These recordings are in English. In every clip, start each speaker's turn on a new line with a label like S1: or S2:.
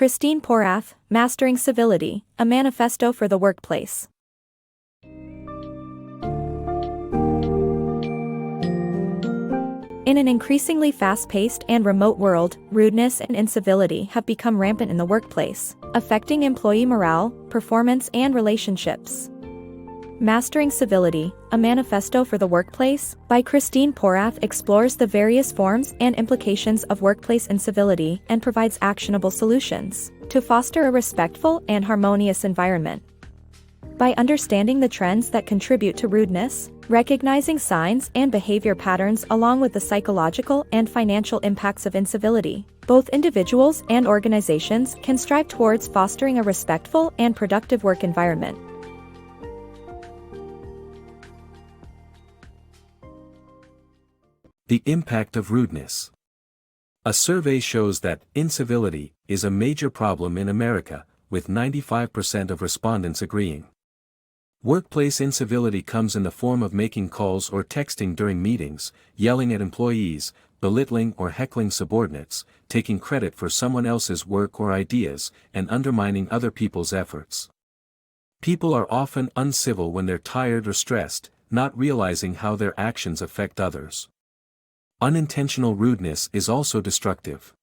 S1: Christine Porath, Mastering Civility, a Manifesto for the Workplace. In an increasingly fast-paced and remote world, rudeness and incivility have become rampant in the workplace, affecting employee morale, performance, and relationships. Mastering Civility, a Manifesto for the Workplace, by Christine Porath explores the various forms and implications of workplace incivility and provides actionable solutions to foster a respectful and harmonious environment. By understanding the trends that contribute to rudeness, recognizing signs and behavior patterns along with the psychological and financial impacts of incivility, both individuals and organizations can strive towards fostering a respectful and productive work environment.
S2: The impact of rudeness. A survey shows that incivility is a major problem in America, with 95% of respondents agreeing. Workplace incivility comes in the form of making calls or texting during meetings, yelling at employees, belittling or heckling subordinates, taking credit for someone else's work or ideas, and undermining other people's efforts. People are often uncivil when they're tired or stressed, not realizing how their actions affect others. Unintentional rudeness is also destructive.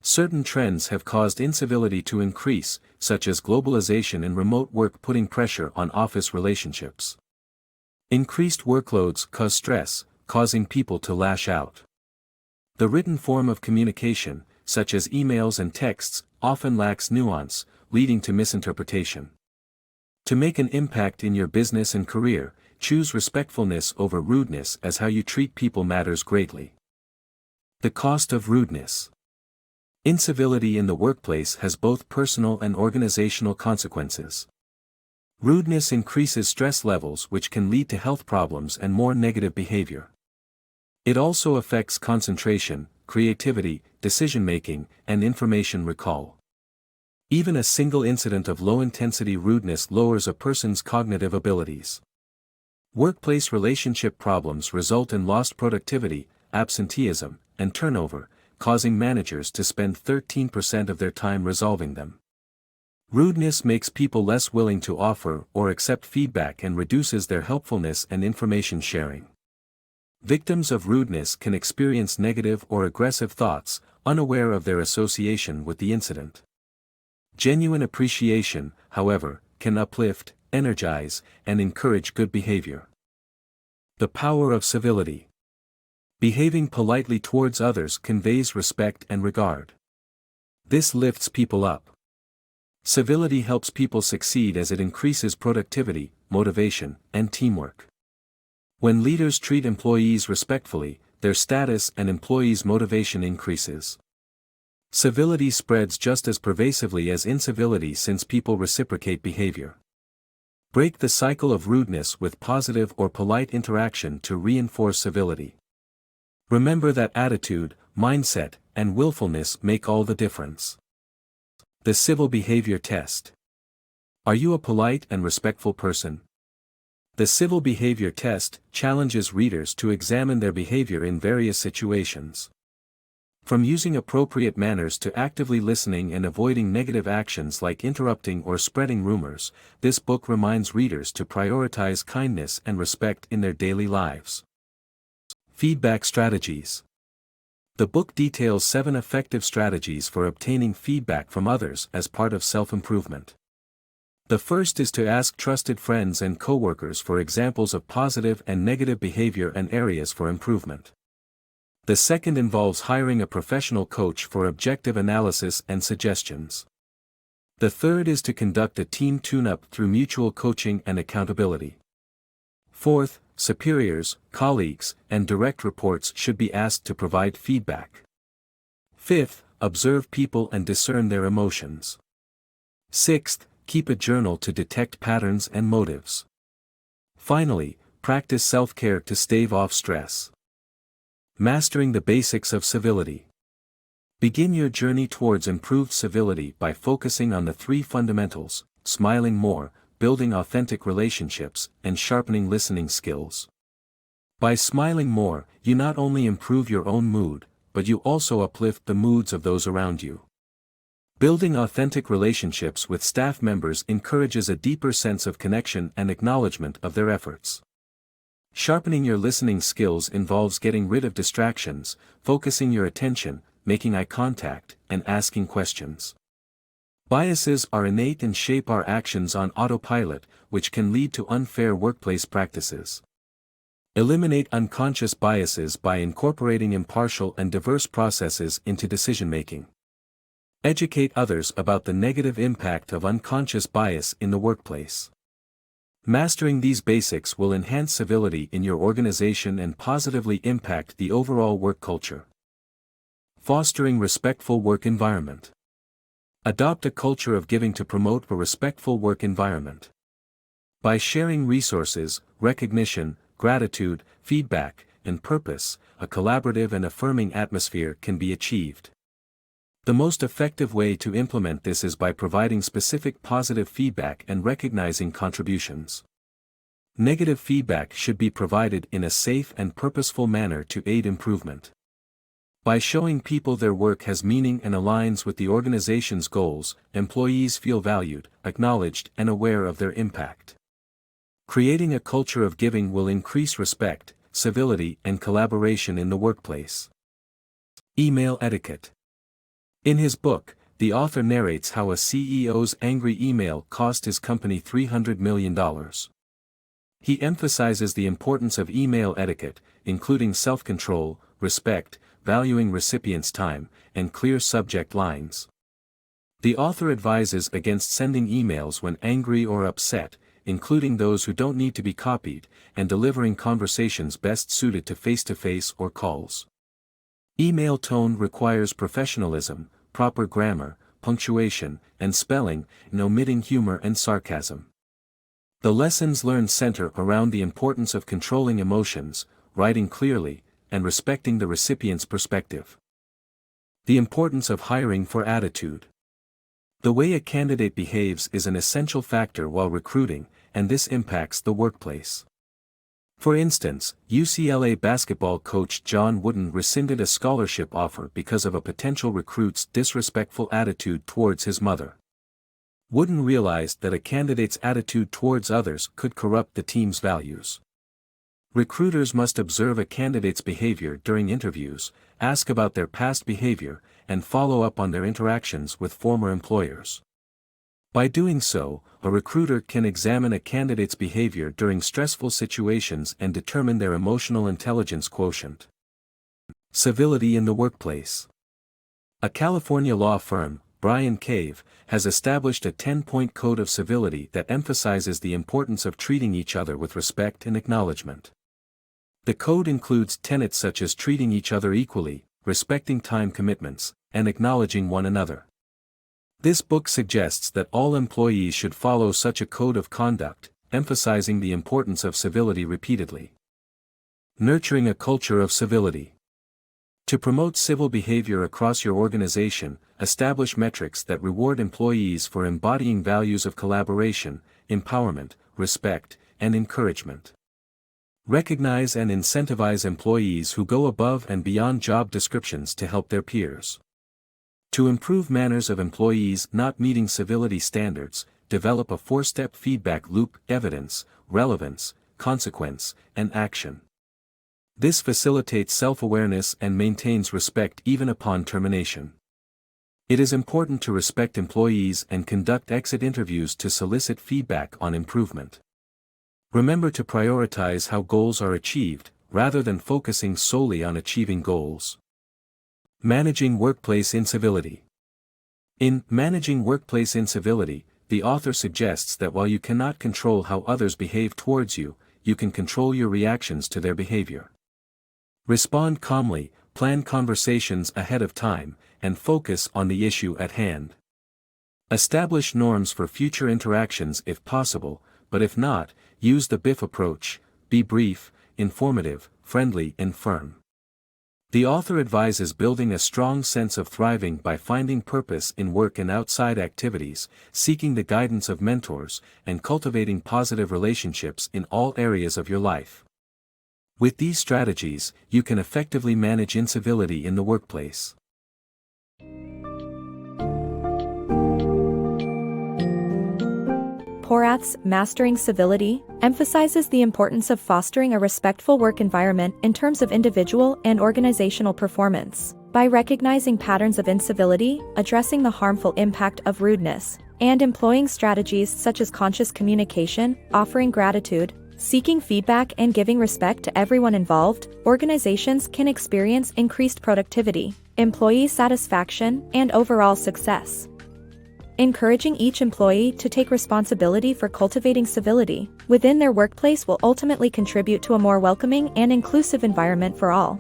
S2: Certain trends have caused incivility to increase, such as globalization and remote work putting pressure on office relationships. Increased workloads cause stress, causing people to lash out. The written form of communication, such as emails and texts, often lacks nuance, leading to misinterpretation. To make an impact in your business and career, choose respectfulness over rudeness, as how you treat people matters greatly. The cost of rudeness. Incivility in the workplace has both personal and organizational consequences. Rudeness increases stress levels, which can lead to health problems and more negative behavior. It also affects concentration, creativity, decision-making, and information recall. Even a single incident of low-intensity rudeness lowers a person's cognitive abilities. Workplace relationship problems result in lost productivity, absenteeism, and turnover, causing managers to spend 13% of their time resolving them. Rudeness makes people less willing to offer or accept feedback and reduces their helpfulness and information sharing. Victims of rudeness can experience negative or aggressive thoughts, unaware of their association with the incident. Genuine appreciation, however, can uplift, energize, and encourage good behavior. The power of civility. Behaving politely towards others conveys respect and regard. This lifts people up. Civility helps people succeed as it increases productivity, motivation, and teamwork. When leaders treat employees respectfully, their status and employees' motivation increases. Civility spreads just as pervasively as incivility since people reciprocate behavior. Break the cycle of rudeness with positive or polite interaction to reinforce civility. Remember that attitude, mindset, and willfulness make all the difference. The Civil Behavior Test. Are you a polite and respectful person? The Civil Behavior Test challenges readers to examine their behavior in various situations. From using appropriate manners to actively listening and avoiding negative actions like interrupting or spreading rumors, this book reminds readers to prioritize kindness and respect in their daily lives. Feedback strategies. The book details 7 effective strategies for obtaining feedback from others as part of self-improvement. The first is to ask trusted friends and coworkers for examples of positive and negative behavior and areas for improvement. The second involves hiring a professional coach for objective analysis and suggestions. The third is to conduct a team tune-up through mutual coaching and accountability. Fourth, superiors, colleagues, and direct reports should be asked to provide feedback. Fifth, observe people and discern their emotions. Sixth, keep a journal to detect patterns and motives. Finally, practice self-care to stave off stress. Mastering the basics of civility. Begin your journey towards improved civility by focusing on the 3 fundamentals: smiling more, building authentic relationships, and sharpening listening skills. By smiling more, you not only improve your own mood, but you also uplift the moods of those around you. Building authentic relationships with staff members encourages a deeper sense of connection and acknowledgement of their efforts. Sharpening your listening skills involves getting rid of distractions, focusing your attention, making eye contact, and asking questions. Biases are innate and shape our actions on autopilot, which can lead to unfair workplace practices. Eliminate unconscious biases by incorporating impartial and diverse processes into decision-making. Educate others about the negative impact of unconscious bias in the workplace. Mastering these basics will enhance civility in your organization and positively impact the overall work culture. Fostering respectful work environment. Adopt a culture of giving to promote a respectful work environment. By sharing resources, recognition, gratitude, feedback, and purpose, a collaborative and affirming atmosphere can be achieved. The most effective way to implement this is by providing specific positive feedback and recognizing contributions. Negative feedback should be provided in a safe and purposeful manner to aid improvement. By showing people their work has meaning and aligns with the organization's goals, employees feel valued, acknowledged, and aware of their impact. Creating a culture of giving will increase respect, civility, and collaboration in the workplace. Email etiquette. In his book, the author narrates how a CEO's angry email cost his company $300 million. He emphasizes the importance of email etiquette, including self-control, respect, valuing recipients' time, and clear subject lines. The author advises against sending emails when angry or upset, including those who don't need to be copied, and delivering conversations best suited to face-to-face or calls. Email tone requires professionalism, proper grammar, punctuation, and spelling, and omitting humor and sarcasm. The lessons learned center around the importance of controlling emotions, writing clearly, and respecting the recipient's perspective. The importance of hiring for attitude. The way a candidate behaves is an essential factor while recruiting, and this impacts the workplace. For instance, UCLA basketball coach John Wooden rescinded a scholarship offer because of a potential recruit's disrespectful attitude towards his mother. Wooden realized that a candidate's attitude towards others could corrupt the team's values. Recruiters must observe a candidate's behavior during interviews, ask about their past behavior, and follow up on their interactions with former employers. By doing so, a recruiter can examine a candidate's behavior during stressful situations and determine their emotional intelligence quotient. Civility in the workplace. A California law firm, Bryan Cave, has established a 10-point code of civility that emphasizes the importance of treating each other with respect and acknowledgement. The code includes tenets such as treating each other equally, respecting time commitments, and acknowledging one another. This book suggests that all employees should follow such a code of conduct, emphasizing the importance of civility repeatedly. Nurturing a culture of civility. To promote civil behavior across your organization, establish metrics that reward employees for embodying values of collaboration, empowerment, respect, and encouragement. Recognize and incentivize employees who go above and beyond job descriptions to help their peers. To improve manners of employees not meeting civility standards, develop a 4-step feedback loop: evidence, relevance, consequence, and action. This facilitates self-awareness and maintains respect even upon termination. It is important to respect employees and conduct exit interviews to solicit feedback on improvement. Remember to prioritize how goals are achieved, rather than focusing solely on achieving goals. Managing workplace incivility. In Managing Workplace Incivility, the author suggests that while you cannot control how others behave towards you, you can control your reactions to their behavior. Respond calmly, plan conversations ahead of time, and focus on the issue at hand. Establish norms for future interactions if possible, but if not, use the BIF approach: be brief, informative, friendly, and firm. The author advises building a strong sense of thriving by finding purpose in work and outside activities, seeking the guidance of mentors, and cultivating positive relationships in all areas of your life. With these strategies, you can effectively manage incivility in the workplace.
S1: Porath's Mastering Civility emphasizes the importance of fostering a respectful work environment in terms of individual and organizational performance. By recognizing patterns of incivility, addressing the harmful impact of rudeness, and employing strategies such as conscious communication, offering gratitude, seeking feedback and giving respect to everyone involved, organizations can experience increased productivity, employee satisfaction, and overall success. Encouraging each employee to take responsibility for cultivating civility within their workplace will ultimately contribute to a more welcoming and inclusive environment for all.